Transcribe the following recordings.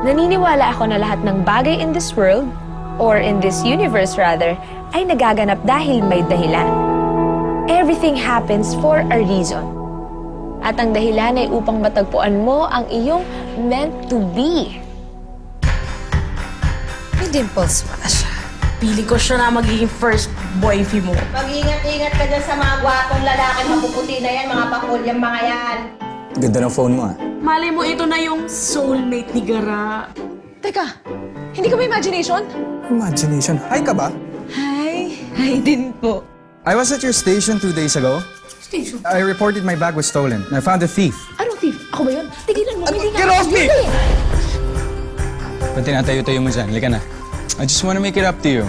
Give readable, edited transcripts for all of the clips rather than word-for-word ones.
Naniniwala ako na lahat ng bagay in this world, or in this universe rather, ay nagaganap dahil may dahilan. Everything happens for a reason. At ang dahilan ay upang matagpuan mo ang iyong meant to be. May dimples pala siya. Pili ko siya na magiging first boyfriend mo. Mag-ingat-ingat ka dyan sa mga gwapong lalaki mapuputi na yan, mga pakulyang mga yan. Ganda ng phone mo, ah. Malay mo, ito na yung soulmate ni Gara. Teka, hindi ka ba imagination? Imagination. Hi ka ba? Hi. Hi din po. I was at your station 2 days ago. Station? I reported my bag was stolen. I found a thief. Anong thief? Ako ba yun? Tigilan mo, hindi nga. Get off me! Ba't tinatayo-tayo mo dyan? Halika na. I just wanna make it up to you.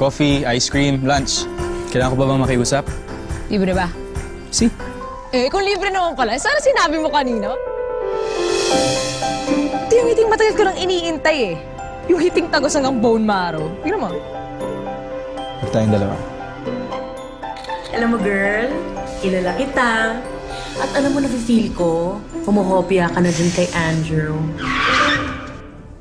Coffee, ice cream, lunch. Kailangan ko ba bang makiusap? Libre ba? See? Eh, kung libre naman pala, sana sinabi mo kanina. Ito yung hiting matagal ko nang iniintay eh. Yung hiting tagos hanggang bone marrow. Tingnan mo. Huwag tayong dalawa. Alam mo, girl, kilala kita. At alam mo, nafe-feel ko, pumuhopia ka na dyan kay Andrew.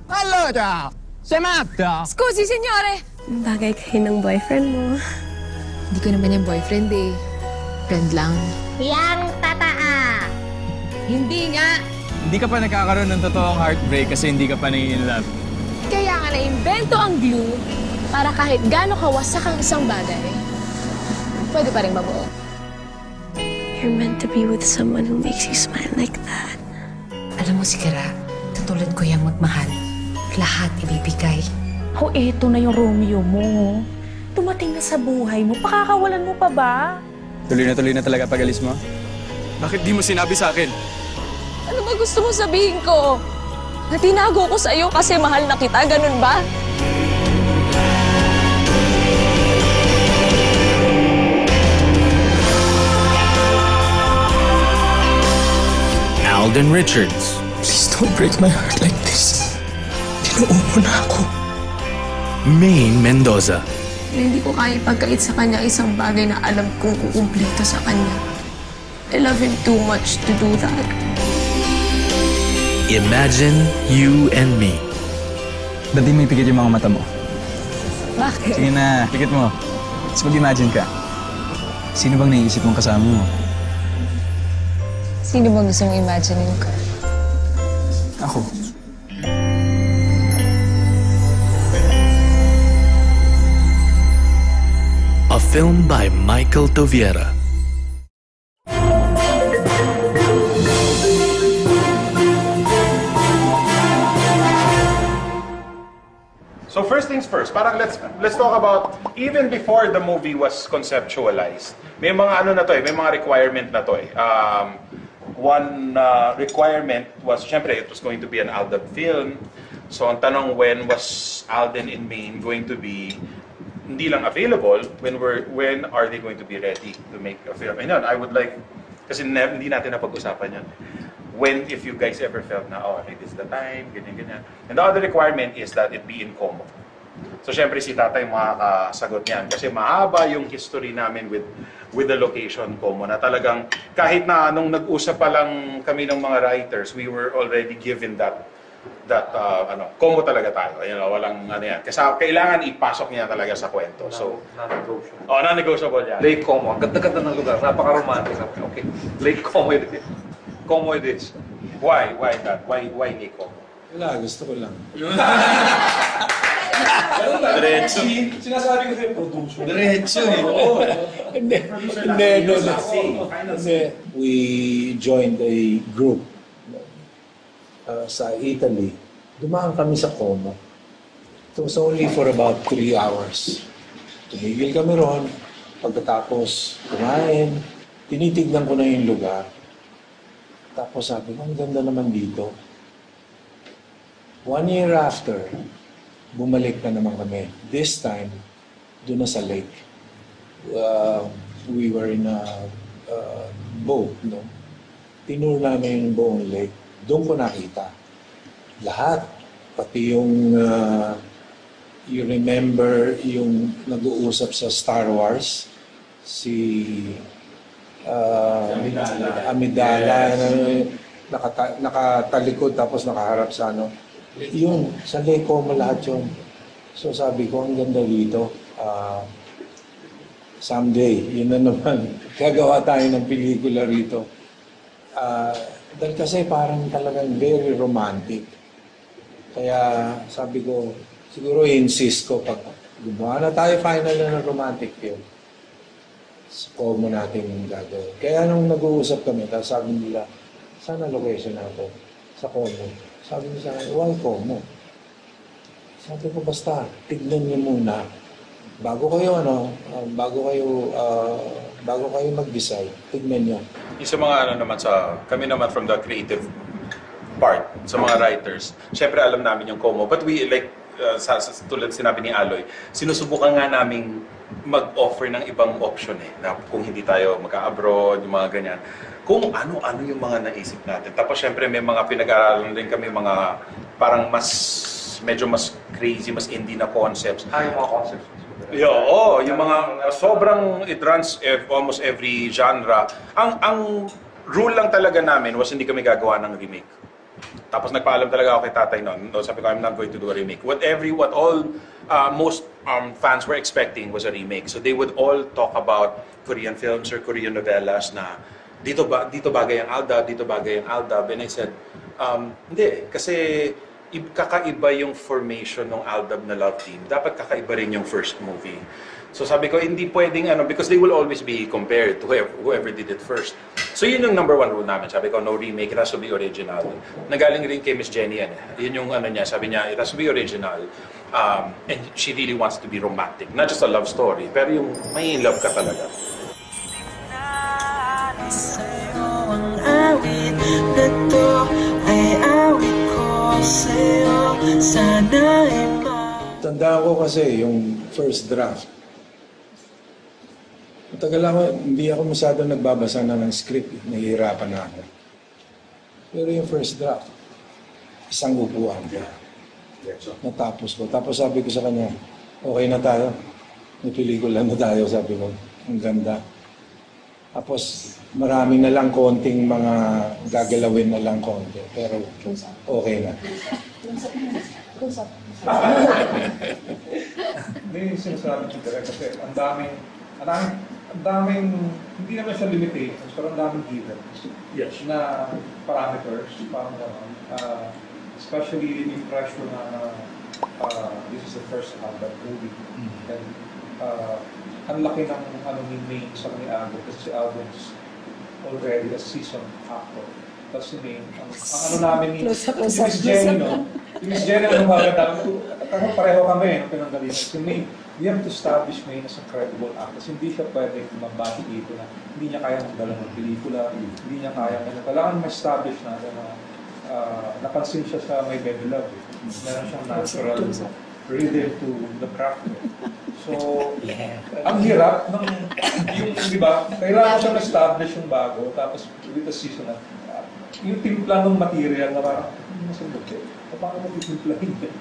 Allora! Sematta! Scusi, signore! Bagay kayo ng boyfriend mo. Hindi ko naman yung boyfriend eh. Friend lang. Yang tataa! Hindi nga! Hindi ka pa nagkakaroon ng totoong heartbreak kasi hindi ka pa nai-inlove. Kaya nga na-invento ang glue para kahit gaano kawasak ang isang bagay, pwede pa rin mabuo. You're meant to be with someone who makes you smile like that. Alam mo si Gara, katulad ko yung magmahal. Lahat ibibigay. Oh, eto na yung Romeo mo. Tumating na sa buhay mo, pakakawalan mo pa ba? Tuloy na talaga pag-alis mo? Bakit di mo sinabi sa akin? Ano ba gusto mo sabihin ko? Na tinago ko sa'yo kasi mahal na kita, ganun ba? Alden Richards. Please don't break my heart like this. Tinuupo na ako. Maine Mendoza. Hindi ko kaya ipagkait sa kanya isang bagay na alam kong kukumplito sa kanya. I love him too much to do that. Imagine You and Me. Ba't di mo ipikit yung mga mata mo? Bakit? Sige na, pikit mo. Tapos mag-imagine ka. Sino bang naiisip mong kasama mo? Sino ba gusto mong imaginein ko? Ako. A film by Michael Toviera. So first things first, parang let's talk about even before the movie was conceptualized. May mga ano na to eh, may mga requirement na to eh. One requirement was, syempre, it was going to be an Alden film. So ang tanong, when was Alden in Maine going to be hindi lang available, when are they going to be ready to make a film? And yun, I would like, kasi hindi natin napag-usapan yun. When, if you guys ever felt na, oh, okay, this is the time, ganyan. And the other requirement is that it be in Como. So, syempre, si tatay makakasagot niyan. Kasi mahaba yung history namin with the location Como, na talagang, kahit na nung nag-usap pa lang kami ng mga writers, we were already given that Como talaga tayo. You know, walang ano yan. Kasi kailangan ipasok niya talaga sa kwento. So, non-negotiable. Oh, non-negotiable yan. Lake Como. Ang ganda-ganda ng lugar. Napaka-romantic. Okay. Lake Como it is. Como it is. Why? Why that? Why Lake Como? Wala, gusto ko lang. Diretso. Sinasabi ko sa'yo, production. Diretso eh. Oo. Hindi. We joined a group sa Italy. Dumaan kami sa Como. It was only for about 3 hours. Tumigil kami ron. Pagkatapos kumain, tinitignan ko na yung lugar. Tapos sabi ko, ang ganda naman dito. 1 year after, bumalik na naman kami. This time, doon na sa lake. We were in a boat, no? Tinur namin yung buong lake. Doon ko nakita. Lahat. Pati yung, you remember yung nag-uusap sa Star Wars, si Amidala, nakatalikod tapos nakaharap sa ano. Yun, sa Lake Como lahat yun. So sabi ko, ang ganda dito. Someday, yun na naman, gagawa tayo ng pelikula rito. Dahil kasi parang talagang very romantic. Kaya sabi ko, siguro insist ko pag gumawa na tayo final na ng romantic film, sa Como natin gagawin. Kaya nung nag-uusap kami, tapos sabi nila, saan ang location natin? Sa Como. Sabi nila sa akin, why Como? Sabi ko, basta, tignan niyo muna. Bago kayo mag-decide, tignan niyo. Yung sa mga kami naman from the creative part, sa mga writers, syempre alam namin yung Como. But we, tulad sinabi ni Aloy, sinusubukan nga naming mag-offer ng ibang option na kung hindi tayo magka-abroad, yung mga ganyan. Kung ano-ano yung mga naisip natin. Tapos syempre may mga pinag-aaralan din kami, mga parang medyo mas crazy, mas indie na concepts. Yung mga concepts. Yung mga sobrang it runs almost every genre. Ang rule lang talaga namin was hindi kami gagawa ng remake. Tapos nagpaalam talaga ako kay tatay noon. Sabi ko, I'm not going to do a remake. What most fans were expecting was a remake. So they would all talk about Korean films or Korean novellas na dito bagay ang Aldab, dito bagay ang Aldab. And I said, hindi, kasi kakaiba yung formation ng Aldab na love team. Dapat kakaiba rin yung first movie. So sabi ko, hindi pwedeng because they will always be compared to whoever did it first. So yun yung number one rule namin. Sabi ko, no remake, it has to be original. Nagaling rin kay Miss Jenny yan. Yun yung niya, sabi niya, it has to be original. And she really wants to be romantic. Not just a love story, pero yung may in love ka talaga. Tandaan ko kasi yung first draft. Matagal ako, hindi ako masyado nagbabasa na ng script. Nahihirapan na ako. Pero yung first draft, isang upuan ka. Natapos ko. Tapos sabi ko sa kanya, okay na tayo. May pelikula na tayo, sabi ko. Ang ganda. Tapos marami na lang konting mga gagalawin na lang konti. Pero okay na. Hindi yung sinasabi ko direct kasi ang daming, hindi naman siya limitations, pero ang daming given. Yes. Na parameters, parang gano'n. Especially yung pressure na this is the first Aldab movie. And ang laki ng ni May sa ni Aldo kasi si Aldo is already a seasoned actor. Tapos si May, ang namin ni Miss Jenny, no? Miss Jenny, pareho kami, pinanggalingan. Si May, we have to establish May as a credible actor. Hindi siya pwedeng mabati dito na hindi niya kaya magdala ng pelikula, hindi niya kaya kailangan ma-establish natin na napansin siya sa My Baby Love. Meron siyang natural rhythm to the craft. So, ang hirap ng yung, di ba, kailangan siyang establish yung bago, tapos with the season na yung timpla ng material na parang, masagot eh, paano mo titimplahin yan?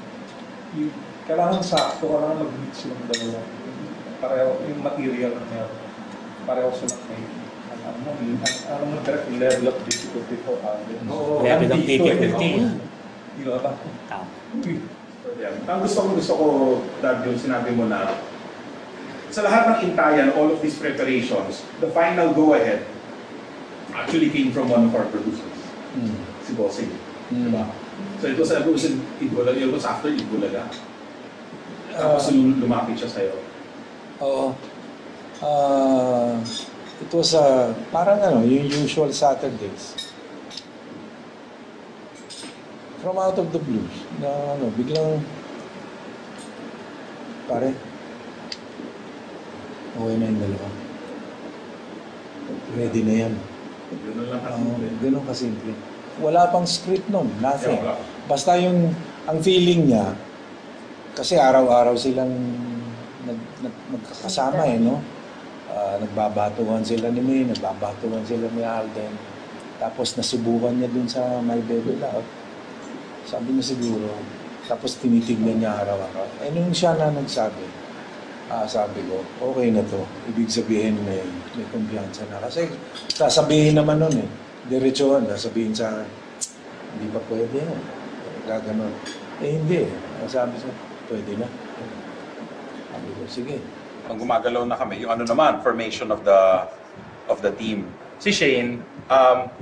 Kailangan sakto, kailangan mag-mix yung dalawa. Pareho, yung material na meron. Pareho silang may, direct level of difficulty for others. Level of difficulty. Di ba ba? Ang gusto ko, Dad, yung sinabi mo na sa lahat ng intayan, all of these preparations, the final go-ahead actually came from one of our producers, si Bossing. Diba? So it was in Itbulaga, it was after Itbulaga. Tapos lumapit siya sa'yo. Oo. It was parang yung usual Saturdays. From out of the blues, na biglang, pare, okay na yung dalawa. Ready na yan. Ganun kasimple. Wala pang script nun, nothing. Basta ang feeling niya, kasi araw-araw silang nagkakasama no? Nagbabatuhan sila ni May, nagbabatuhan sila ni Alden. Tapos nasubukan niya dun sa My Baby Love. Sabi niya siguro, tapos tinitignan niya araw-araw. Nung siya na nagsabi, sabi ko, okay na to. Ibig sabihin may kumpiyansa na. Kasi sasabihin naman nun diretsuhan, sasabihin sa akin, hindi pa pwede yan. Gaganon. Hindi. Sabi sa, pwede na. Sabi ko, sige. Nung gumagalaw na kami, yung ano naman, formation of the team. Si Shane,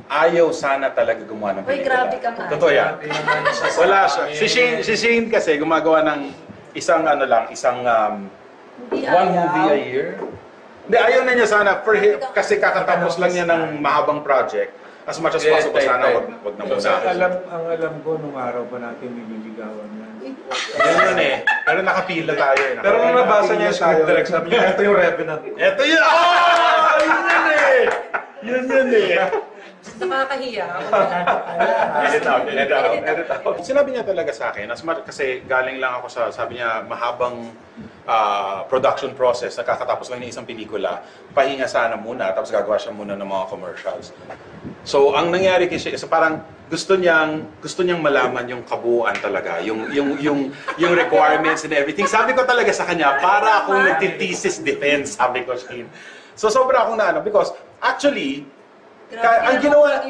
ayaw sana talaga gumawa ng pelikula. Uy, grabe ka nga. Totoo yan. Wala siya. Si Shane kasi gumagawa ng isang one movie a year. Hindi, ayaw na niya sana kasi kakatapos lang niya ng mahabang project. As much as possible, sana wag na muna. Ang alam ko, nung araw pa natin nililigawan yan. Yan yun eh. Pero nakapila tayo eh. Pero nung nabasa niya yung script direct, sabi niya, ito yung Revenant. Ito yun! Oh! Yun yun eh! Yun eh! Nakakahiya. Edit out. Sinabi niya talaga sa akin, kasi galing lang ako sa, sabi niya, mahabang production process, nakakatapos lang ng isang pelikula, pahinga sana muna, tapos gagawa siya muna ng mga commercials. So, ang nangyari kasi, parang gusto niyang malaman yung kabuuan talaga, yung requirements and everything. Sabi ko talaga sa kanya, para akong nagti-thesis defense, sabi ko siya. So, sobra akong naano, because actually, ang ginawa,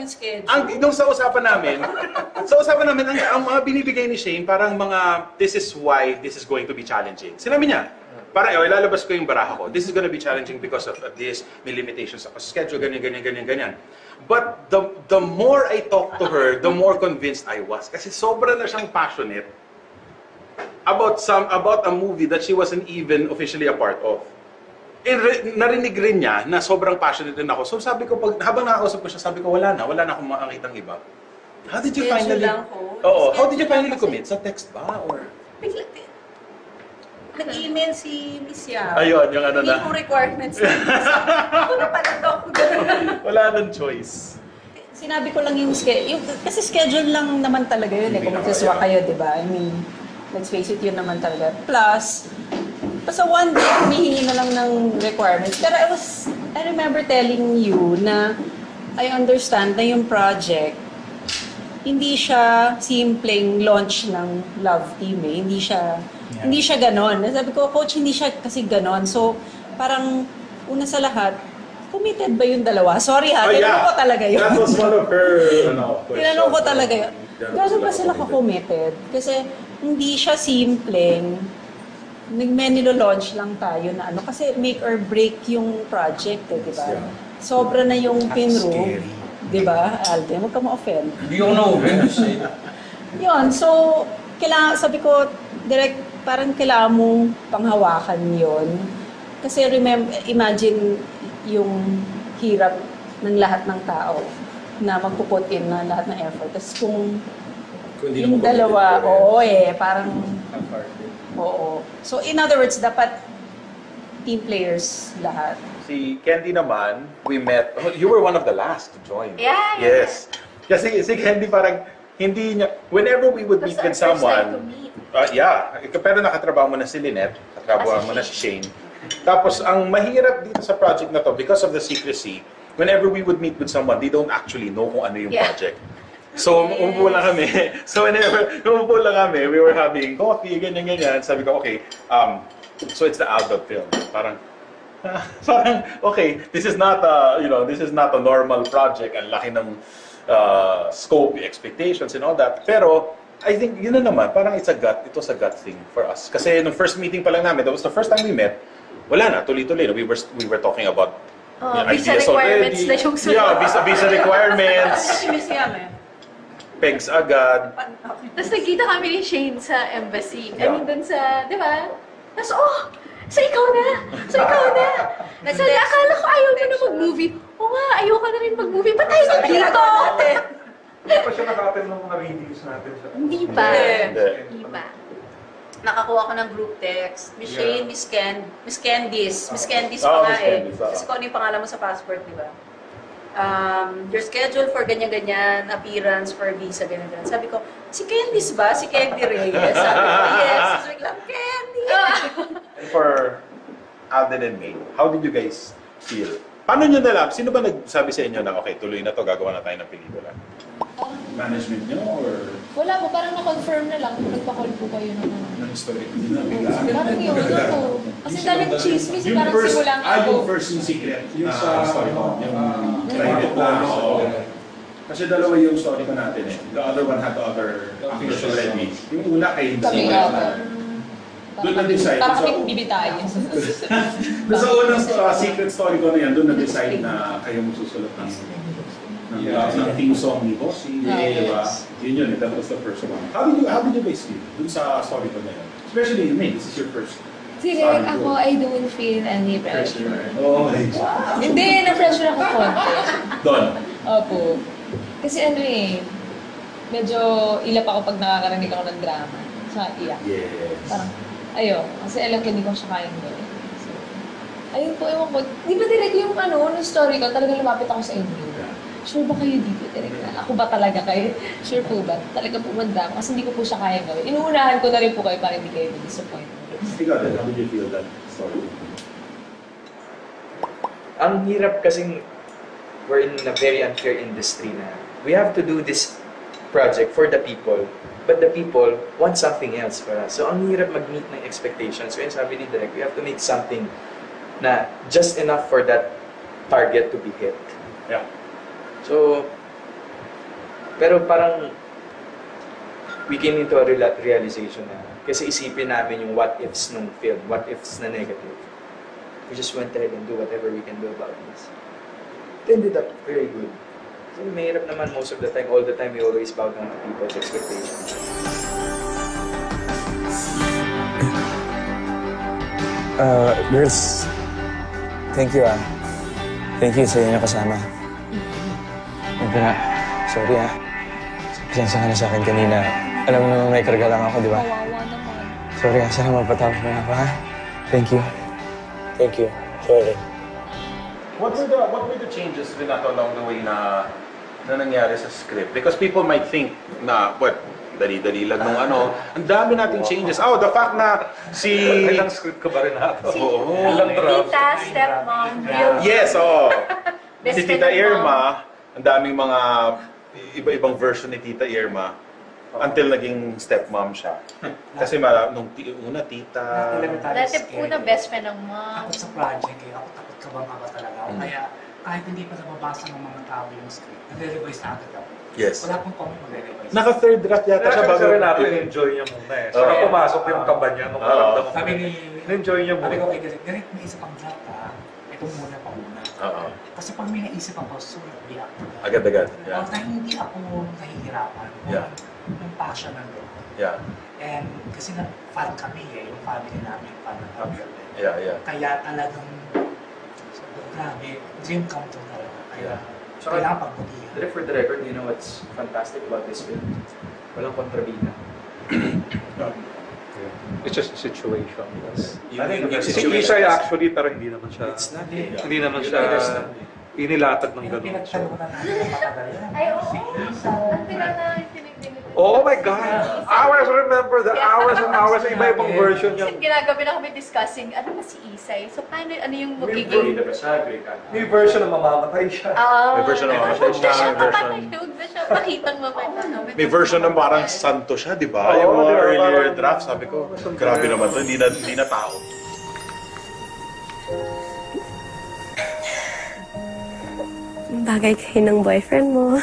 nung sa usapan namin, ang mga binibigay ni Shane, parang mga, this is why this is going to be challenging. Sinabi niya, parang, ilalabas ko yung baraha ko. This is going to be challenging because of this, may limitations ako sa schedule, ganyan. But the more I talked to her, the more convinced I was. Kasi sobra na siyang passionate about a movie that she wasn't even officially a part of. Narinig rin niya na sobrang passionate din ako. So sabi ko, habang nakakausap ko siya, sabi ko, wala na akong makakitang iba. How did you finally... how did you finally commit? Sa text ba? Or... Nag-email si Miss Yao. Ayun, yung ano na. Hindi ko requirements. Ako na pala to. Wala nang choice. Sinabi ko lang yung kasi schedule lang naman talaga yun eh. Kung magsaswa kayo, di ba? I mean, let's face it, yun naman talaga. Plus, basta one day, humihingi na lang ng requirements. Pero I remember telling you na I understand na yung project, hindi siya simpleng launch ng Love Team eh. Hindi siya ganon. Sabi ko, Coach, hindi siya kasi ganon. So, parang una sa lahat, committed ba yung dalawa? Sorry ha, tinanong ko talaga yun. That was one of her questions. Tinanong ko talaga yun. Gano'n ba sila ka-committed? Kasi hindi siya simpleng nilo-launch lang tayo na ano. Kasi make or break yung project eh, di ba? Sobra na yung pinroom. Di ba, Alden? Huwag ka ma-offend. Hindi ako na-offend. Yun, so, sabi ko, direct, parang kailangan mong panghawakan yon. Kasi imagine yung hirap ng lahat ng tao na magpuput in na lahat ng effort. Tapos kung yung dalawa, parang, oo. So, in other words, dapat team players lahat. Si Candy naman, we met, you were one of the last to join. Yeah. Yes. Kasi si Candy parang, hindi niya, whenever we would meet with someone, pero nakatrabaho mo na si Lynette, nakatrabaho mo na si Shane. Tapos, ang mahirap dito sa project na to, because of the secrecy, whenever we would meet with someone, they don't actually know kung ano yung project. So, umupo lang kami. So, whenever umupo lang kami, we were having coffee, ganyan. Sabi ko, okay, so it's the Aldab film. Parang, okay, this is not a normal project. Ang laki ng scope, expectations, and all that. Pero, I think, yun na naman, parang it was a gut thing for us. Kasi nung first meeting pa lang namin, that was the first time we met, wala na, tuloy-tuloy. We were talking about visa requirements na yung sunod. Yeah, visa requirements. Pegs agad. Tapos nagkita kami ni Shane sa embassy. I mean, dun sa, di ba? Tapos, so ikaw na! So, akala ko ayaw mo na mag-movie. Oo nga, ayoko na rin mag-movie. Ba't tayo nandito? Hindi pa siya naka-attend ng mga readings natin. Hindi pa. Nakakuha ko ng group text. Miss Shane, Miss Candice. Miss Candice pa nga eh. Kasi kung ano yung pangalan mo sa passport, di ba? Your schedule for ganyan-ganyan, appearance for visa, ganyan-ganyan. Sabi ko, si Candice ba? Si Candy Reyes. Sabi ko, yes. Sabi ko, Candy! For Alden and May, how did you guys feel? Paano nyo nalaman? Sino ba nagsabi sa inyo na, okay, tuloy na to, gagawa na tayo ng pelikula? Management nyo or... Wala po, parang na-confirm na lang. Nagpa-call po kayo ng story. Parang yun, po. Kasi daming chismis, parang simulang ako. Yung first yung secret. Yung sa story ko. Yung private na. Kasi dalawa yung story ko natin eh. The other one had the other actors already. Yung una kay Kami doon na-decide. Para kami bibitayin. Doon sa unang secret story ko na yan, doon na-decide na kayo magsusulat ng theme song ni Bossy, diba? Yun yun, that was the first one. How did you guys feel doon sa story ko na yan? Especially, May, this is your first. Direk, ako, I don't feel any pressure. Oh my God. Hindi, na-pressure ako konti. Doon? Opo. Kasi ano eh, medyo ilap ako pag nakakarinig ako ng drama. Sa iyak. Yes. Parang, kasi alam ko hindi ko siya kayang gawin. So, ayun po, ewan ko. Di ba direct yung nung story ko, talagang lumapit ako sa inyo. Sure ba kayo dito, direct na? Ako ba talaga kayo? Sure po ba? Talaga po mag-drama kasi hindi ko po siya kayang gawin. Inuunahan ko na rin po kayo para hindi kayo disappoint. Ikaw, how did you feel that story? Ang hirap kasing we're in a very unfair industry na we have to do this project for the people, but the people want something else for us. So ang hirap mag-meet ng expectations. So yun sabi ni Direk, we have to make something na just enough for that target to be hit. Yeah. So, pero parang we came into a realization na kasi isipin namin yung what ifs nung film, what ifs na negative. We just went ahead and do whatever we can do about this. It ended up very good. So, mahirap naman most of the time, all the time, we always bow down to people's expectations. Girls, thank you Thank you sa inyo kasama. Sorry Pasensya ka na sa akin kanina. Alam mo naman may karga lang ako, di ba? Kawawa naman. Sorry sana mapatawag mo na ako, ha? Thank you. Thank you. Sorry. What were the changes, Renato, along the way na nangyari sa script? Because people might think na, dali-dali lang nung ang dami nating changes. Oh, the fact na si... Ilang script ka ba, Renato? Oo. Ilang drafts? Tita, stepmom, Yes, si Tita Irma, ang daming mga iba-ibang version ni Tita Irma until naging stepmom siya. Kasi nung una, tita... Dati una best friend ng mom. Takot sa project ako takot ka bang ba talaga ako. Kaya kahit hindi pa nababasa ng mga tao yung script, nare-revise na agad ako. Yes. Wala pong comment mag-revise. Naka-third draft yata siya bago. Kasi natin enjoy niya muna eh. Saka pumasok yung kamba niya nung naramdaman mo. Sabi ni... Na-enjoy niya muna. Sabi ko kay Direk, may isa pang draft ito muna pa muna. Kasi pag may naisip ako, react. Agad-agad. Yeah. Although hindi ako nahihirapan. Yeah. Yung passion nandun. Yeah. And kasi fan kami yung family namin, fan ng Gabriel. Yeah. Kaya talagang, grabe, dream come true talaga. Kaya, kailangan pagbutihan. For the record, you know what's fantastic about this film? Walang kontrabida. It's just a situation. I think yung Si Isay actually, pero hindi naman siya... Hindi naman siya inilatag ng gano'n. Pinagtalunan natin ang matagal yan. Ay, oo. Ang pinag-tinignan. Oh my God! Hours, remember the hours and hours sa iba-ibang version niya. Kasi ginagabi na kami discussing, ano ba si Isay? So, paano, ano yung magiging... May version na mamamatay siya. May version na mamamatay siya. Huwag na siya makitang mamatay. May version na parang santo siya, di ba? Yung mga earlier draft, sabi ko, grabe naman to, hindi na tao. Bagay kayo ng boyfriend mo.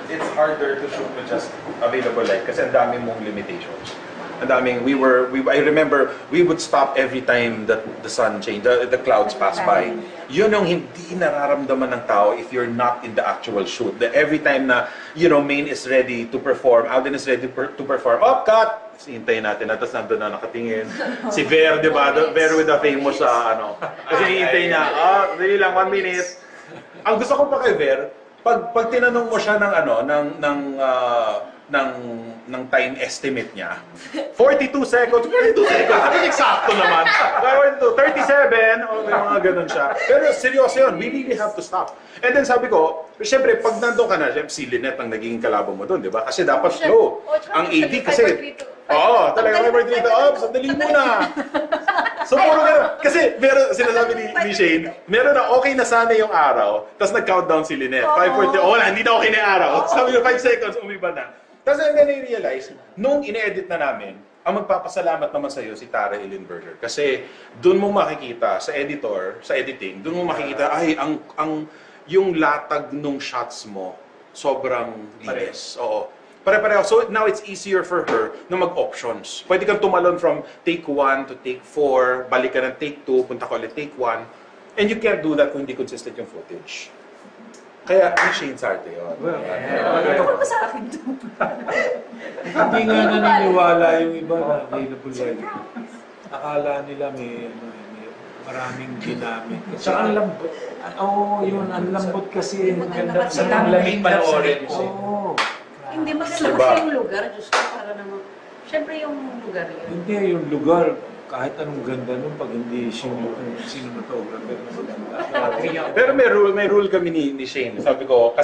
It's harder to shoot with just available light kasi ang daming mong limitations. Ang daming, I remember, we would stop every time that the sun changed, the clouds pass by. Yun yung hindi nararamdaman ng tao if you're not in the actual shoot. Every time na, Main is ready to perform, Alden is ready to perform, cut! Hintayin natin na, tapos nandun na nakatingin. Si Ver, di ba? Ver with the famous, kasi hintayin niya, really lang, 1 minute. Ang gusto ko pa kay Ver, pag tinanong mo siya ng time estimate niya, 42 seconds, ano eksakto naman? 37, o may mga ganun siya. Pero seryoso yun, we really have to stop. And then sabi ko, siyempre, pag nandun ka na, si Lynette ang naging kalabang mo doon, di ba? Kasi dapat slow. Ang AD kasi, talaga may birthday dito, sandali muna. So, puro gano'n. Kasi, sinasabi ni Shane, meron na okay na sana yung araw, tapos nag-countdown si Lynette. 5:40, wala, hindi na okay na yung araw. Sabi niya, 5 seconds, umiba na. Tapos I'm gonna realize, nung ine-edit na namin, ang magpapasalamat naman sa'yo si Tara Ellenberger. Kasi, doon mo makikita, sa editing, doon mo makikita, yung latag nung shots mo, sobrang linis. Oo. Pare-pareho. So now it's easier for her na mag-options. Pwede kang tumalon from take 1 to take 4, balik ka ng take 2, punta ka ulit take 1. And you can't do that kung hindi consistent yung footage. Kaya, yung Shane's arte yun. Ano ba sa akin to? Hindi nga naniniwala yung iba na available yan. Akala nila may maraming ginamit. Saka ang lambot. Oo, yun. Ang lambot kasi. Ang ganda. Sa lamig panoorin. Oo. Hindi maganda kasi yung lugar. Diyos ko, para naman. Siyempre yung lugar yun. Hindi, yung lugar. Kahit anong ganda nun, pag hindi cinematographer na maganda. Pero may rule kami ni Shane. Sabi ko,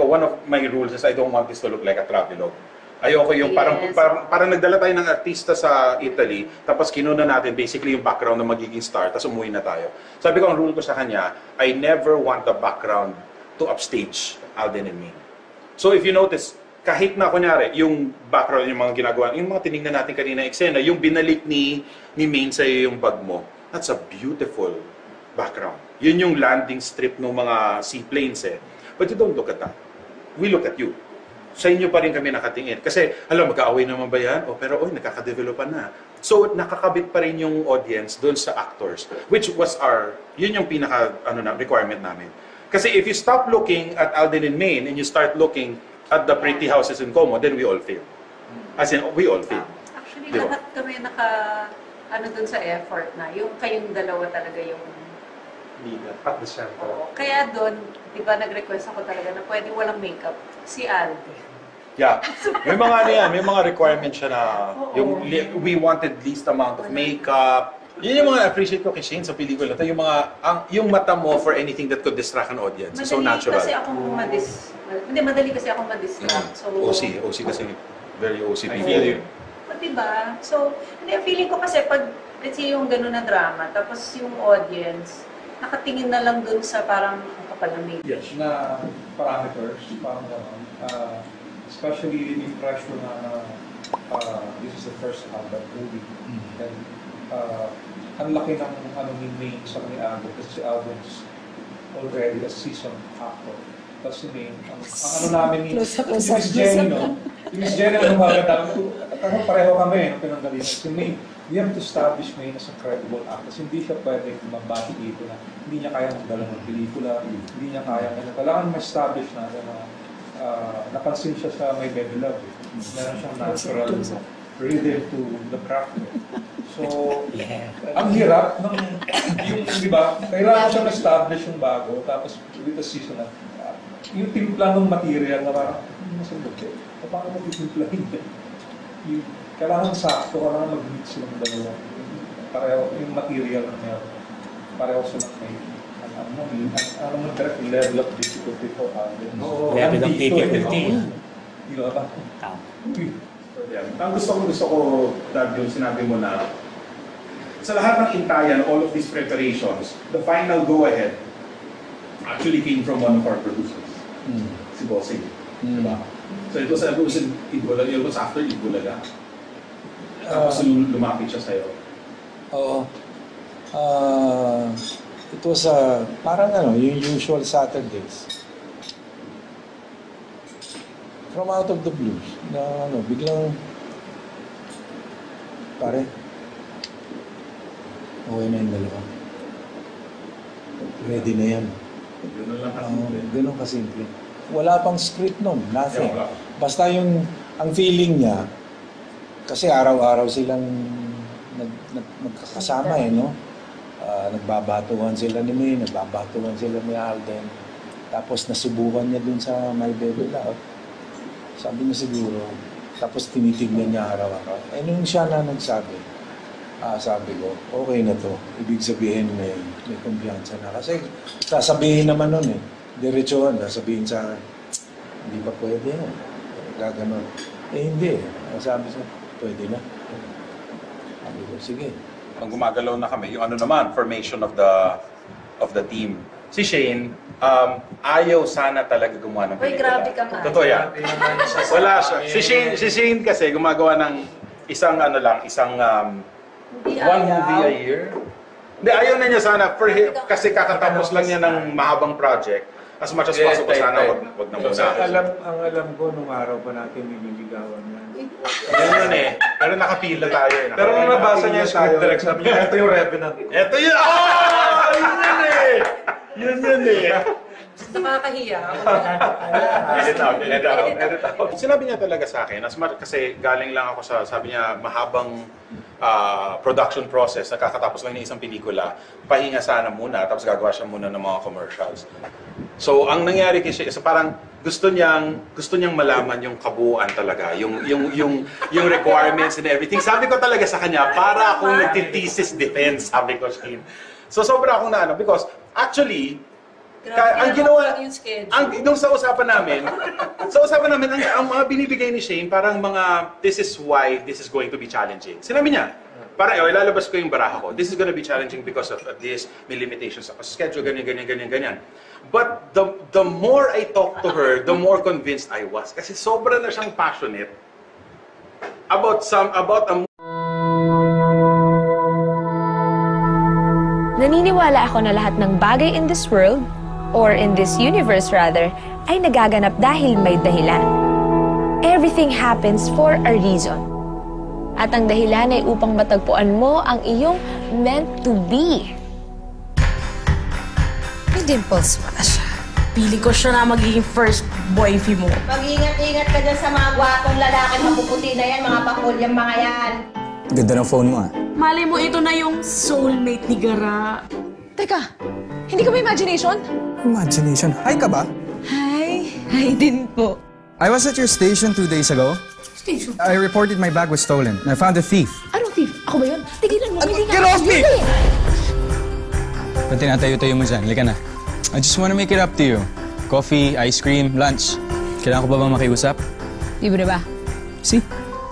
one of my rules is I don't want this to look like a travelogue. Ayoko yung parang nagdala tayo ng artista sa Italy, tapos kinuna natin basically yung background na magiging star, tapos umuwi na tayo. Sabi ko, ang rule ko sa kanya, I never want the background to upstage Alden and me. So if you notice, kahit na kunyari, yung background, yung mga ginagawa, yung mga tinignan natin kanina eksena, yung binalik ni Maine sa'yo yung bag mo, that's a beautiful background. Yun yung landing strip ng mga seaplanes eh. But you don't look at that. We look at you. Sa inyo pa rin kami nakatingin. Kasi, alam, magka-away naman ba yan? O, pero, nakaka-developan na. So, nakakabit pa rin yung audience doon sa actors. Which was yun yung pinaka, requirement namin. Kasi if you stop looking at Alden and Maine and you start looking at the pretty houses in Como, then we all fail. As in, we all fail. Actually, lahat kami dun sa effort na. Yung kayong dalawa talaga yung leader at the center. Kaya doon, di ba nag-request ako talaga na pwede walang makeup. Si Alden. Yeah. May mga may mga requirements siya na we wanted least amount of makeup. Yun yung mga appreciate ko kay Shane sa pelikula. Yung yung mata mo for anything that could distract an audience. Madali so natural. Madali kasi akong ma-distract. So, OC kasi very OC. Diba? So, feeling ko kasi pag, let's say yung gano'n na drama, tapos yung audience, nakatingin na lang dun sa parang kapal ng makeup. Yes, na parameters, parang gano'n. Especially yung pressure na this is the first half of the movie. And ang laki ng ni Maine sa ni Alden kasi si Alden is already a seasoned actor. Tapos si Maine, ang namin ni Miss Jenny, no? Miss Jenny, ang maganda, pareho kami, pinanggalingan. Si Maine, we have to establish Maine as a credible actor. Hindi siya pwede mabati dito na hindi niya kayang magdala ng pelikula, hindi niya kayang, kailangan ma-establish na napansin siya sa My Baby Love. Meron siyang natural rhythm to the craft. So, ang hirap ng di ba? Kailangan siyang establish yung bago, tapos with the season na yung timpla ng material na parang masundot eh. Paano mo titimplahin yan? Kailangan sakto, kailangan mag-mix silang dalawa. Pareho yung material na meron. Pareho silang may direct level of difficulty for Alden. Level of difficulty. Di ba ba? Ang gusto ko, Dad, yung sinabi mo na sa lahat ng intayan, all of these preparations, the final go-ahead actually came from one of our producers, si Bossing. Diba? So it was in Itbulaga, it was after Itbulaga. Tapos lumapit siya sa'yo. Oo. It was parang yung usual Saturdays. From out of the blues, na biglang, pare, okay na yung dalawa. Ready na yan. Ganun kasimple. Wala pang script nun, nothing. Basta ang feeling niya, kasi araw-araw silang nagkakasama no? Nagbabatuhan sila ni May, nagbabatuhan sila ni Alden. Tapos nasubukan niya dun sa My Baby Love. Sabi niya siguro, tapos tinitignan niya araw-araw. Nung siya na nagsabi, sabi ko, okay na to. Ibig sabihin may kumpiyansa na. Kasi sasabihin naman nun diretsuhan, sasabihin sa akin, hindi pa pwede yan. Gaganon. Hindi. Sabi siya, pwede na. Sabi ko, sige. Pag gumagalaw na kami, yung formation of the team. Si Shane, ayaw sana talaga gumawa ng pelikula. Grabe ka nga. Totoo yan. Wala siya. Si Shane kasi gumagawa ng isang one movie a year. Hindi, ayaw na niya sana kasi kakatapos lang niya ng mahabang project. as much as possible, sana wag na muna. Ang alam ko, nung araw pa natin nililigawan yan. Ganun eh. Pero nakapila tayo eh. Pero nung nabasa niya yung script direct, sabi niya, ito yung Revenant. Ito yun! Yun yun eh! Yun yun eh! Nakakahiya. Edit out. Sinabi niya talaga sa akin, kasi galing lang ako sa, sabi niya, mahabang production process, nakakatapos lang ng isang pelikula, pahinga sana muna, tapos gagawa siya muna ng mga commercials. So, ang nangyari kasi, parang gusto niyang malaman yung kabuuan talaga, yung requirements and everything. Sabi ko talaga sa kanya, para akong nagtithesis defense, sabi ko siya. So, sobra akong naano, because actually, ang ginawa, nung sa usapan namin, ang mga binibigay ni Shane, parang mga, this is why this is going to be challenging. Sinabi niya, parang, ilalabas ko yung baraha ko. This is gonna be challenging because of this, may limitations ako sa schedule, ganyan. But the more I talked to her, the more convinced I was. Kasi sobra na siyang passionate about a Naniniwala ako na lahat ng bagay in this world, or in this universe rather, ay nagaganap dahil may dahilan. Everything happens for a reason. At ang dahilan ay upang matagpuan mo ang iyong meant to be. May dimples pala siya. Pili ko siya na magiging first boyfriend mo. Mag-ingat-ingat ka dyan sa mga gwapong lalaki mapuputi na yan, mga pakulyang mga yan. Ganda ng phone mo ah. Malay mo, ito na yung soulmate ni Gara. Teka, hindi ka ba imagination? Imagination? Hi ka ba? Hi. Hi din po. I was at your station 2 days ago. Station? I reported my bag was stolen. I found a thief. Anong thief? Ako ba yun? Tigilan mo. Get off me! Ba't tinatayo-tayo mo dyan? Halika na. I just wanna make it up to you. Coffee, ice cream, lunch. Kailangan ko ba bang makiusap? Libre ba? Si?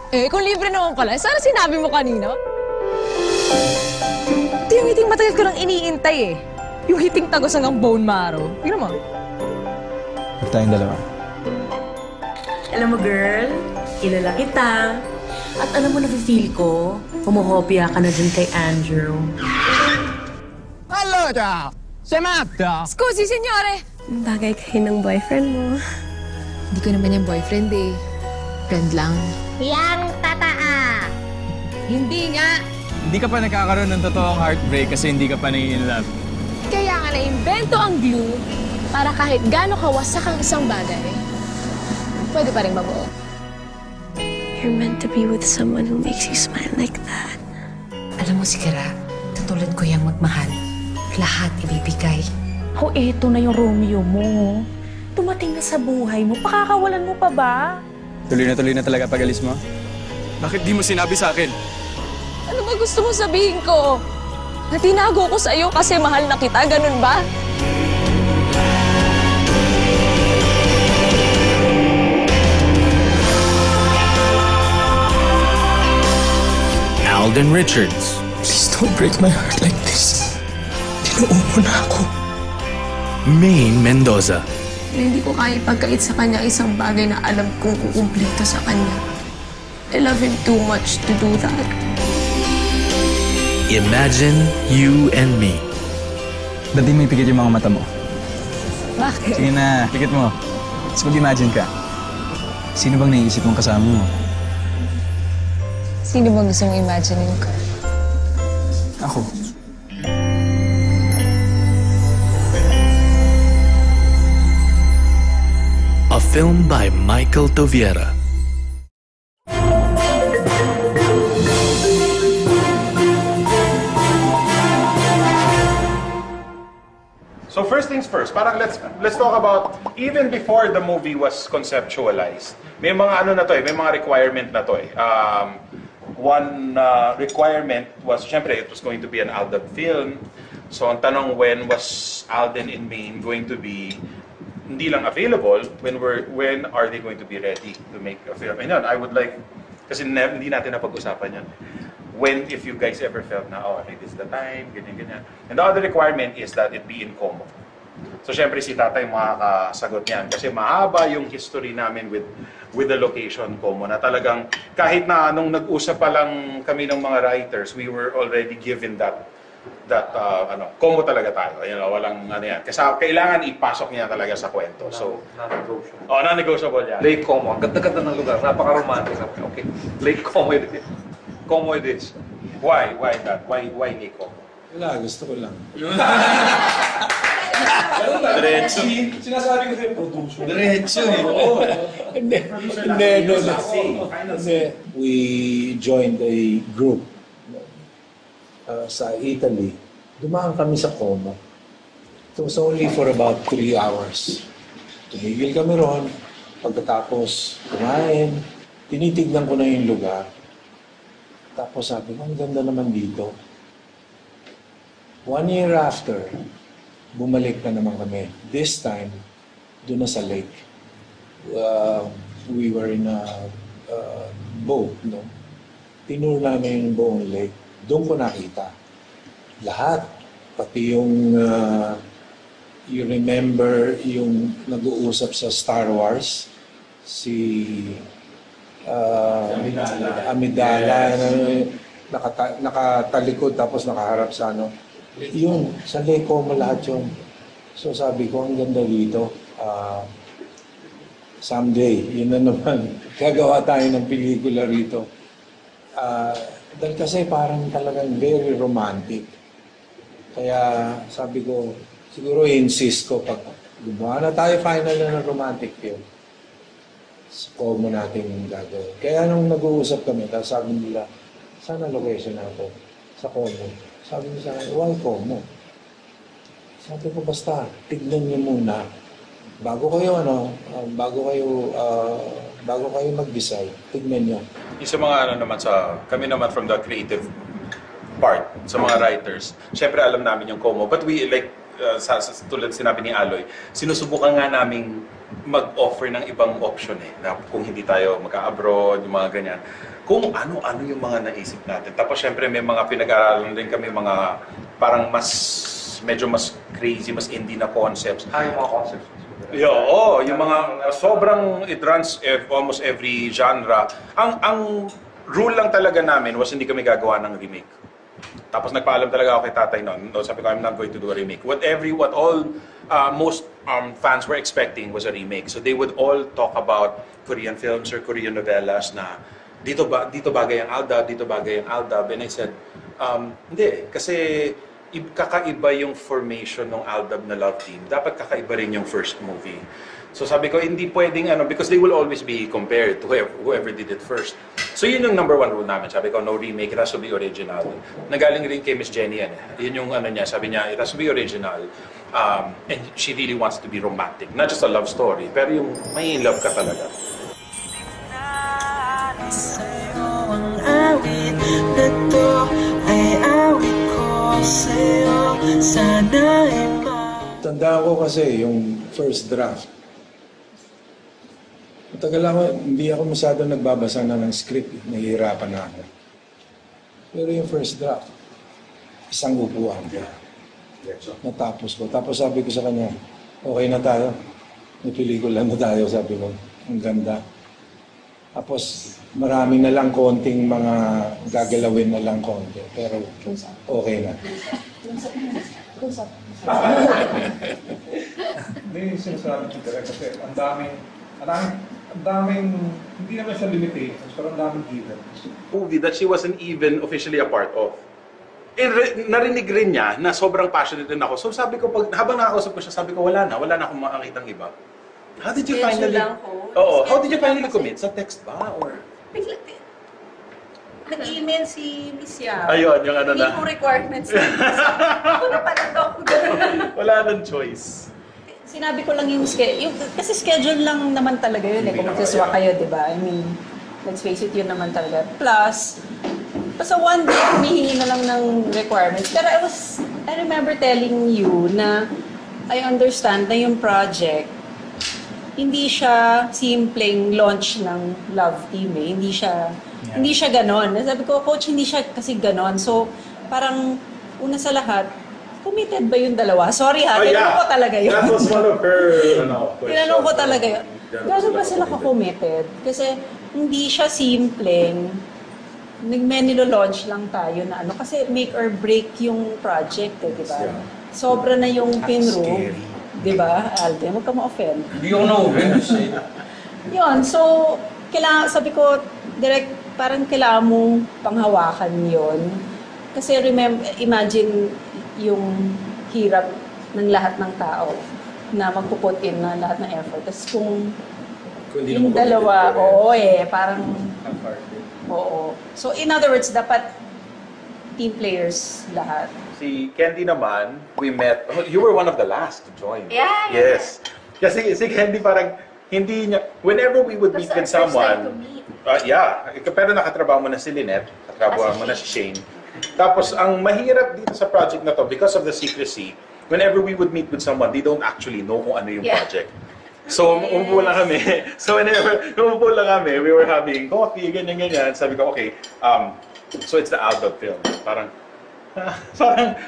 Kung libre naman pala, sana sinabi mo kanina. Ito yung hiting matagal ko nang iniintay eh. Yung hiting tagos hanggang bone marrow. Tingnan mo. Huwag tayong dalawa. Alam mo, girl, kilala kita. At alam mo, nafe-feel ko, humuhopia ka na dyan kay Andrew. Allora, sei matta? Scusi, signore! Bagay kayo ng boyfriend mo. Hindi ko naman yung boyfriend eh. Friend lang. Yang tataa! Hindi nga! Hindi ka pa nagkakaroon ng totoong heartbreak kasi hindi ka pa nai-inlove. Kaya nga na-invento ang glue para kahit gaano kawasak ang isang bagay, pwede pa rin mabuo. You're meant to be with someone who makes you smile like that. Alam mo, si Gara, katulad ko yung magmahal. Lahat ibibigay. Oh, eto na yung Romeo mo. Dumating na sa buhay mo, pakakawalan mo pa ba? Tuloy na talaga pag-alis mo? Bakit di mo sinabi sa akin? Ano ba gusto mo sabihin ko? Na tinago ko sa iyo kasi mahal na kita, ganun ba? Alden Richards. Please don't break my heart like this. Tinuo mo na ako. Maine Mendoza. Hindi ko kaya ipagkait sa kanya isang bagay na alam kong kukumplito sa kanya. I love him too much to do that. Imagine You and Me. Ba't di mo ipikit yung mga mata mo? Bakit? Sige na, pikit mo. Tapos mag-imagine ka. Sino bang naiisip mong kasama mo? Sino bang gusto mong imagine ko? Ako. A film by Michael Toviera. So first things first, parang let's talk about even before the movie was conceptualized. May mga ano na to eh, may mga requirement na to eh. One requirement was, syempre, it was going to be an Alden film. So ang tanong, when was Alden in Maine going to be hindi lang available, when are they going to be ready to make a film? And I would like, kasi hindi natin napag-usapan yan. When, if you guys ever felt na, oh, okay, this is the time, ganyan. And the other requirement is that it be in Como. So, syempre, si tatay makakasagot niyan. Kasi mahaba yung history namin with the location Como, na talagang, kahit na nung nag-usap pa lang kami ng mga writers, we were already given that that combo talaga tayo. Walang ano yan. Kasi kailangan ipasok niya talaga sa kwento. So, non-negotiable. Non-negotiable yan. Lake Como. Ang ganda-ganda ng lugar. Napaka-romantic. Okay. Lake Como it is. Como it is. Why? Why that? Why Lake Como? Wala, gusto ko lang. Diretso. Sinasabi ko sa'yo, production. Diretso eh. Hindi. We joined a group sa Italy. Dumaan kami sa Como. It was only for about 3 hours. Tumigil kami ron. Pagkatapos kumain, tinitignan ko na yung lugar. Tapos sabi ko, ang ganda naman dito. 1 year after, bumalik na naman kami. This time, doon na sa lake. We were in a boat, no? Tinur namin yung buong lake. Doon ko nakita. Lahat. Pati yung, you remember yung nag-uusap sa Star Wars, si Amidala, nakatalikod tapos nakaharap sa ano. Yun, sa Lake Como lahat yun. So sabi ko, ang ganda dito. Someday, yun na naman, gagawa tayo ng pelikula rito. Dahil kasi parang talagang very romantic. Kaya sabi ko, siguro insist ko pag gumawa na tayo final na ng romantic film, sa Como natin gagawin. Kaya nung nag-uusap kami, tapos sabi nila, saan ang location natin? Sa Como. Sabi niya sa akin, why Como? Sabi ko, basta, tignan niyo muna. Bago kayo mag-decide, tignan niyo. Yung sa mga kami naman from the creative part, sa mga writers, syempre alam namin yung Como. But we, like, tulad sinabi ni Aloy, sinusubukan nga naming mag-offer ng ibang option na kung hindi tayo magka-abroad, yung mga ganyan. Kung ano-ano yung mga naisip natin. Tapos syempre may mga pinag-aaralan din kami, mga parang medyo mas crazy, mas indie na concepts. Yung mga concepts. Yung mga sobrang, it runs almost every genre. Ang rule lang talaga namin was hindi kami gagawa ng remake. Tapos nagpaalam talaga ako kay tatay noon. Sabi ko, I'm not going to do a remake. What most fans were expecting was a remake. So they would all talk about Korean films or Korean novellas na dito bagay ang Aldab, dito bagay ang Aldab. And I said, hindi. Kasi kakaiba yung formation ng Aldab na love team. Dapat kakaiba rin yung first movie. So sabi ko, hindi pwedeng because they will always be compared to whoever did it first. So yun yung number 1 rule namin. Sabi ko, no remake, it has to be original. Nagaling rin kay Miss Jenny yan. Yun yung niya, sabi niya, it has to be original. And she really wants to be romantic. Not just a love story, pero yung may in love ka talaga. Sa'yo ang awit na to ay awit ko sa'yo. Sana ay Tandaan ko kasi yung first draft. Matagal ako, hindi ako masyadong nagbabasa na ng script. Nahihirapan na ako. Pero yung first draft, isang upuan ko. Natapos ko. Tapos sabi ko sa kanya, okay na tayo. May pelikula na tayo, sabi ko. Ang ganda. Tapos marami na lang konting mga gagalawin na lang konti. Pero okay na. Hindi yung sinasabi ko talaga kasi ang daming, hindi naman siya limitations, pero ang daming givens. Movie that she wasn't even officially a part of. Narinig rin niya na sobrang passionate din ako. So sabi ko, habang nakakausap ko siya, sabi ko, wala na akong makakitang iba. How did you finally... How did you finally commit? Sa text ba? Or... Nag-email si Miss Yao. Ayun, yung ano na. Hindi ko requirements. Ako na pala daw. Wala nang choice. Sinabi ko lang yung kasi schedule lang naman talaga yun kung magsaswa kayo, di ba? I mean, let's face it, yun naman talaga. Plus, basta one day, humihingi na lang ng requirements. Pero I remember telling you na I understand na yung project, hindi siya simpleng launch ng Love Team eh. Hindi siya ganon. Sabi ko, Coach, hindi siya kasi ganon. So, parang una sa lahat, committed ba yung dalawa? Sorry ha, tinanong ko talaga yun. That was one of her questions. Tinanong ko talaga yun. Gano'n ba sila ka-committed? Kasi hindi siya simpleng nilo-launch lang tayo na ano, kasi make or break yung project, di ba? Sobra na yung pinroom, di ba? Alden, huwag ka ma-offend. Hindi ako na-offend. Yun, so, kailangan, sabi ko, direct, parang kailangan mong panghawakan yon. Kasi imagine yung hirap ng lahat ng tao na magpuput in na lahat ng effort. Tapos kung yung dalawa, parang, oo. So, in other words, dapat team players lahat. Si Candy naman, we met, you were one of the last to join. Yeah. Yes. Kasi si Candy parang, hindi niya, whenever we would meet with someone, pero nakatrabaho mo na si Lynette, nakatrabaho mo na si Shane. Tapos, ang mahirap dito sa project na to, because of the secrecy, whenever we would meet with someone, they don't actually know kung ano yung project. So, umupo lang kami. So, whenever umupo lang kami, we were having coffee, ganyan-ganyan. Sabi ko, okay, so it's the adult film. Parang,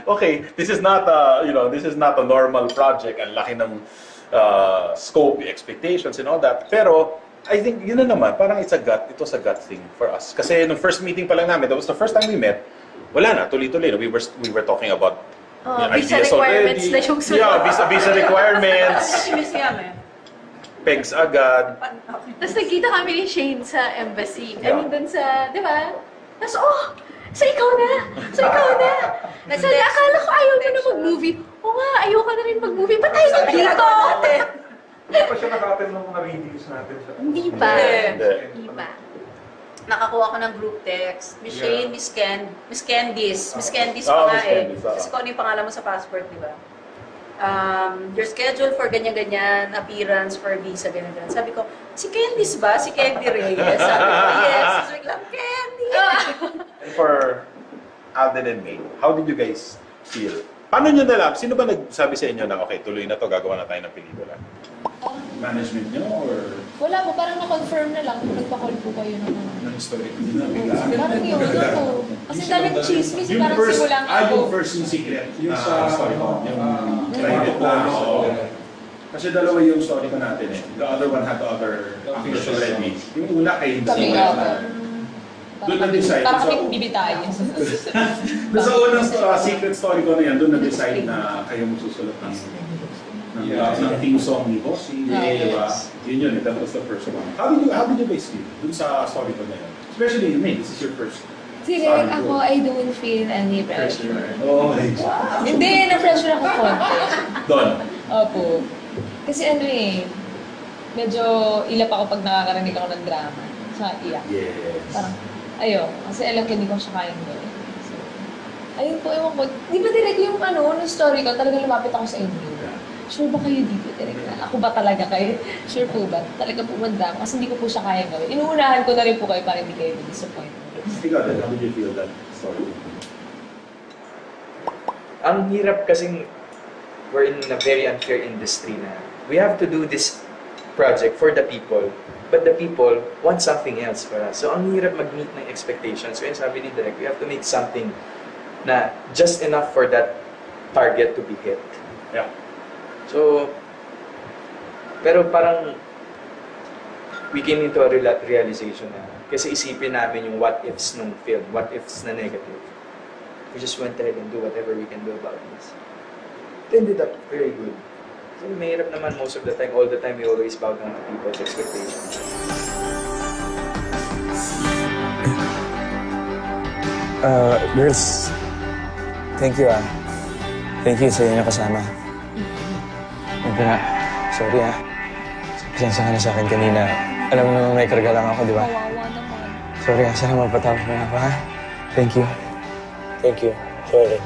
okay, this is not a normal project. Ang laki ng scope, expectations, and all that. Pero, I think, yun na naman, parang it was a gut thing for us. Kasi nung first meeting pa lang namin, that was the first time we met, wala na, tuloy-tuloy. We were talking about visa ideas requirements already. na yung sunod. Yeah, visa requirements. Museum Pegs agad. Tapos nagkita kami ni Shane sa embassy. I mean, dun sa, di ba? Tapos, so ikaw na! So ikaw na! Sabi, akala ko ayaw mo na mag-movie. Oo nga, ayaw ka na rin mag-movie. Ba't tayo nandito? Hindi pa siya naka-attend ng mga reviews natin. Hindi pa. Hindi pa. Nakakuha ko ng group text. Miss Shane, Miss Candice. Miss Candice pa nga eh. Kasi kung ano yung pangalan mo sa passport, di ba? Your schedule for ganyan-ganyan, appearance for visa, ganyan-ganyan. Sabi ko, si Candice ba? Si Candy Reyes. Sabi ko, yes. Sabi ko, Candy! And for Alden and May, how did you guys feel? Paano nyo nalaman? Sino ba nagsabi sa inyo na, okay, tuloy na to, gagawa na tayo ng pelikula? Management nyo or? Wala po, parang na-confirm na lang. Nagpa-call po kayo ng story. Parang yun, ako. Kasi daming chismis, parang simulang ako. Yung first yung secret. Yung sa story ko. Yung private na. Kasi dalawa yung story ko natin eh. The other one had the other actors already. Yung una kay Kami doon na-decide. Parang kami bibitayin. Doon sa unang secret story ko na yan, doon na-decide na kayo magsusulat ng theme song ni Bossy. Diba? Yun yun, that was the first one. How did you guys feel doon sa story ko na yun? Especially, May, this is your first. Sige, ako, I don't feel any pressure. Oh my God. Hindi, na-pressure ako konti. Doon? Opo. Kasi ano eh, medyo ilap ako pag nakakarinig ako ng drama. Sa iyak. Yes. Parang, kasi alam ko hindi ko siya kayang gawin. So, ayun po, ewan ko. Di ba direct yung nung story ko, talagang lumapit ako sa inyo. Sure ba kayo dito direct na? Ako ba talaga kayo? Sure po ba? Talaga pumanda ako kasi hindi ko po siya kayang gawin. Inuunahan ko na rin po kayo para hindi kayo disappoint. Ikaw, how did you feel that story? Ang hirap kasing we're in a very unfair industry na we have to do this project for the people, but the people want something else for us. So ang hirap mag-meet ng expectations. So yung sabi ni Direk, we have to make something na just enough for that target to be hit. Yeah. So, pero parang we came into a realization na kasi isipin namin yung what ifs nung film, what ifs na negative. We just went ahead and do whatever we can do about this. It ended up very good. So, mahirap naman most of the time, all the time, we always bow down to people's expectations. Girls, thank you Thank you sa inyo kasama. Sorry Pasensya ka na sa akin kanina. Alam mo naman may karga lang ako, di ba? Kawawa naman. Sorry sana mapatawag mo ako, ha? Thank you. Thank you. Sorry.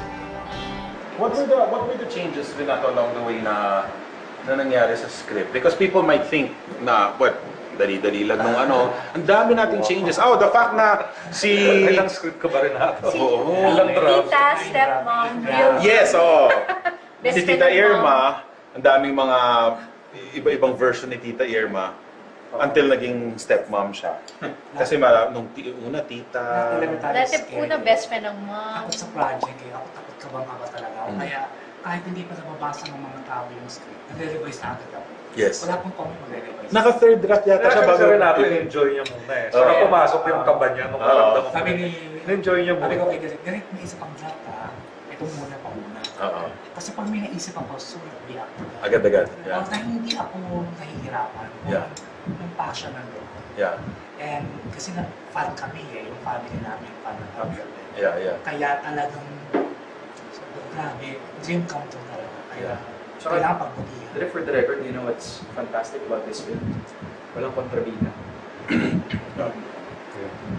What were the changes, Renato, along the way na nangyari sa script? Because people might think na, dali-dali lang nung ang dami nating changes. The fact na Ilang script ka ba, Renato? Ilang draft? Tita, stepmom, Yes, si Tita Irma, ang daming mga iba-ibang version ni Tita Irma until naging stepmom siya. Kasi nung una, tita... Dati una best friend ng mom. Takot sa project ako takot ka bang ba talaga ako. Kaya kahit hindi pa nababasa ng mga tao yung script, nare-revise na agad ako. Yes. Wala pong comment mag-revise. Naka-third draft yata siya bago. Kasi natin enjoy niya muna eh. Saka pumasok yung kaba niya nung naramdaman mo. Sabi ni... enjoy niya Sabi muna. ko kay Derek, Derek, may isa pang draft ha. Ito muna pa muna. Kasi pag may naisip ako, react. Agad-agad. Yeah. Although hindi ako nahihirapan. Yeah. Yung passion nandun. Yeah. And kasi fan kami eh, yung family namin, fan ng Gabriel. Yeah. Kaya talagang, grabe, dream come true talaga. Kaya, kailangan pagbutihan. Derek, for the record, you know what's fantastic about this film? Walang kontrabida.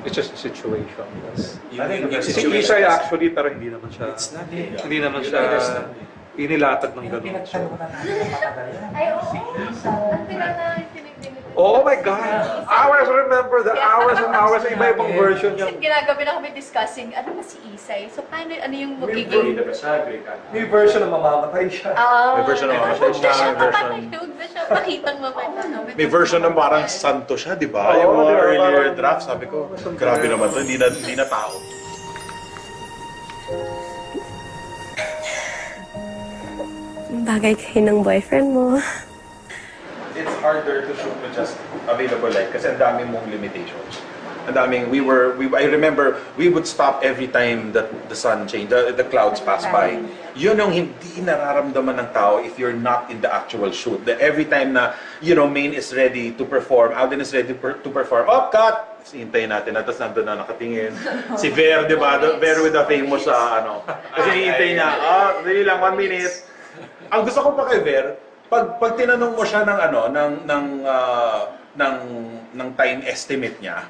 It's just a situation. I think yung Si situation Isay is- actually, pero hindi naman siya, It's not hindi naman siya inilatag ng gano'n. So, Ay, oo. Ang pinaka oh my God! Hours, remember the hours and hours, iba-ibang version Kasi yung... ginagabi na kami discussing, ano ba si Isay? So, paano, ano yung magiging... May version na mamamatay siya. May version na mamamatay siya, may version. Huwag na siya pakitang mamatay. May version na parang santo siya, di ba? Yung mga earlier draft, sabi ko, grabe naman to, hindi na tao. Bagay kayo ng boyfriend mo. It's harder to shoot with just available light kasi ang dami mong limitations. Ang daming, I remember, we would stop every time that the sun changed, the clouds pass by. Yun yung hindi nararamdaman ng tao if you're not in the actual shoot. Every time na, Main is ready to perform, Alden is ready to perform, oh, cut! Hintayin natin na, tapos nandun na nakatingin. Si Ver, di ba? Ver with the famous, kasi hihintay niya, really lang, 1 minute. Ang gusto ko pa kay Ver, pag tinanong mo siya ng time estimate niya,